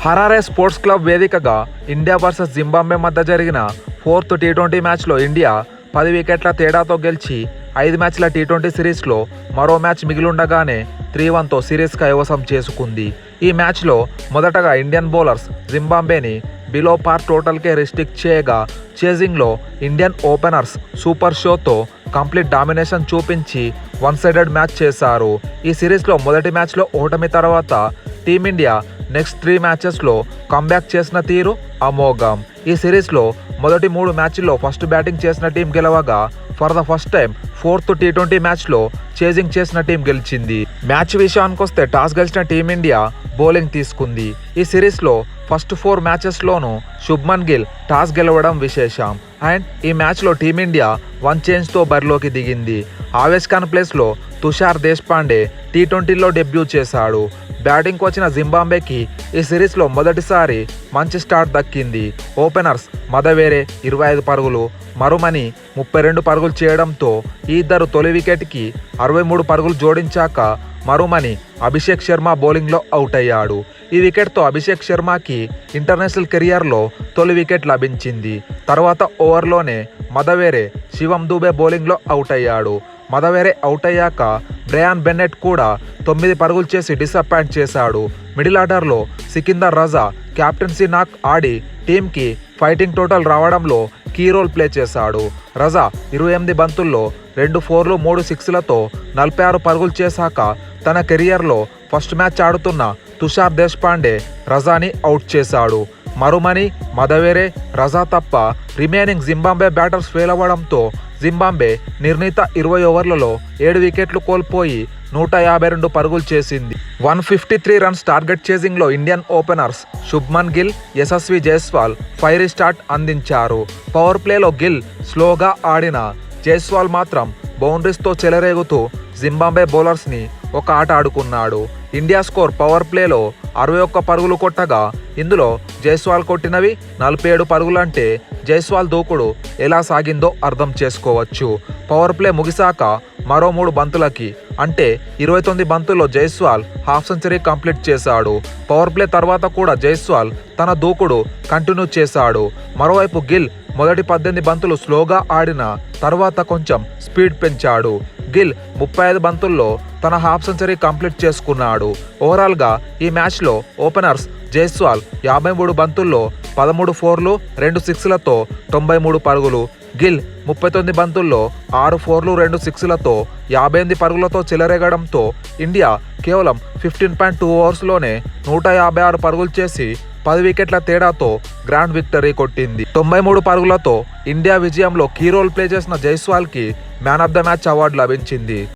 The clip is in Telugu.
హరారే స్పోర్ట్స్ క్లబ్ వేదికగా ఇండియా వర్సెస్ జింబాబ్వే మధ్య జరిగిన 4th టీ20 మ్యాచ్లో ఇండియా 10 వికెట్ల తేడాతో గెలిచి 5 మ్యాచ్ల టీ20 సిరీస్లో మరో మ్యాచ్ మిగిలుండగానే 3-1తో సిరీస్ కైవసం చేసుకుంది. ఈ మ్యాచ్లో మొదటగా ఇండియన్ బౌలర్స్ జింబాబ్వేని బిలో పార్ టోటల్కే రిస్ట్రిక్ట్ చేయగా, చేజింగ్లో ఇండియన్ ఓపెనర్స్ సూపర్ షోతో కంప్లీట్ డామినేషన్ చూపించి వన్ సైడెడ్ మ్యాచ్ చేశారు. ఈ సిరీస్లో మొదటి మ్యాచ్లో ఓటమి తర్వాత టీమిండియా నెక్స్ట్ 3 మ్యాచెస్లో కంబ్యాక్ చేసిన తీరు అమోఘం. ఈ సిరీస్లో మొదటి 3 మ్యాచ్ల్లో ఫస్ట్ బ్యాటింగ్ చేసిన టీం గెలవగా, for the first time 4th టీ20 మ్యాచ్లో చేజింగ్ చేసిన టీం గెలిచింది. మ్యాచ్ విషయానికొస్తే టాస్ గెలిచిన టీమిండియా బౌలింగ్ తీసుకుంది. ఈ సిరీస్లో ఫస్ట్ 4 మ్యాచెస్లోనూ శుభ్మన్ గిల్ టాస్ గెలవడం విశేషం. అండ్ ఈ మ్యాచ్లో టీమిండియా 1 చేంజ్తో బరిలోకి దిగింది. ఆవేష్ ఖాన్ ప్లేస్లో తుషార్ దేశ్పాండే టీ20లో డెబ్యూ చేశాడు. బ్యాటింగ్కి వచ్చిన జింబాబ్వేకి ఈ సిరీస్లో మొదటిసారి మంచి స్టార్ట్ దక్కింది. ఓపెనర్స్ మదవేరే 25 పరుగులు, మరుమని 32 పరుగులు చేయడంతో ఈ ఇద్దరు తొలి వికెట్కి 63 పరుగులు జోడించాక మరుమని అభిషేక్ శర్మ బౌలింగ్లో అవుట్ అయ్యాడు. ఈ వికెట్తో అభిషేక్ శర్మకి ఇంటర్నేషనల్ కెరియర్లో తొలి వికెట్ లభించింది. తర్వాత ఓవర్లోనే మదవేరే శివం దూబే బౌలింగ్లో అవుట్ అయ్యాడు. మదవేరే అవుట్ అయ్యాక బ్రయాన్ బెన్నెట్ కూడా 9 పరుగులు చేసి డిసప్పాయింట్ చేశాడు. మిడిల్ ఆర్డర్లో సికిందర్ రజా కెప్టెన్సీ నాక్ ఆడి టీంకి ఫైటింగ్ టోటల్ రావడంలో కీ రోల్ ప్లే చేశాడు. రజా 28 బంతుల్లో 2 4లు 3 6లతో 46 పరుగులు చేశాక తన కెరియర్లో ఫస్ట్ మ్యాచ్ ఆడుతున్న తుషార్ దేశ్పాండే రజాని అవుట్ చేశాడు. మరుమని, మదవేరే, రజా తప్ప రిమైనింగ్ జింబాబ్వే బ్యాటర్స్ ఫెయిల్ అవ్వడంతో జింబాబ్వే నిర్ణీత 20 ఓవర్లలో 7 వికెట్లు కోల్పోయి 152 పరుగులు చేసింది. 153 రన్స్ టార్గెట్ చేజింగ్లో Indian openers Shubman Gill, Yashasvi Jaiswal fiery start అందించారు. పవర్ ప్లేలో గిల్ స్లోగా ఆడిన జైస్వాల్ మాత్రం బౌండరీస్తో చెలరేగుతూ జింబాబ్వే బౌలర్స్ని ఒక ఆట ఆడుకున్నాడు. ఇండియా స్కోర్ పవర్ ప్లేలో 61 పరుగులు కొట్టగా, ఇందులో జైస్వాల్ కొట్టినవి 47 పరుగులంటే జైస్వాల్ దూకుడు ఎలా సాగిందో అర్థం చేసుకోవచ్చు. పవర్ ప్లే ముగిశాక మరో 3 బంతులకి అంటే 29 బంతుల్లో జైస్వాల్ హాఫ్ సెంచరీ కంప్లీట్ చేశాడు. పవర్ ప్లే తర్వాత కూడా జైస్వాల్ తన దూకుడు కంటిన్యూ చేశాడు. మరోవైపు గిల్ మొదటి 18 బంతులు స్లోగా ఆడిన తర్వాత కొంచెం స్పీడ్ పెంచాడు. గిల్ 35 బంతుల్లో తన హాఫ్ సెంచరీ కంప్లీట్ చేసుకున్నాడు. ఓవరాల్గా ఈ మ్యాచ్లో ఓపెనర్స్ జైస్వాల్ 53 బంతుల్లో 13 4లు 2 6లతో 93 పరుగులు, గిల్ 39 బంతుల్లో 6 4లు 2 6లతో 58 పరుగులతో చెలరేగడంతో ఇండియా కేవలం 15.2 ఓవర్స్లోనే 156 పరుగులు చేసి 10 వికెట్ల తేడాతో గ్రాండ్ విక్టరీ కొట్టింది. 93 పరుగులతో ఇండియా విజయంలో కీ రోల్ ప్లే చేసిన జైస్వాల్కి man of the match award లభించింది.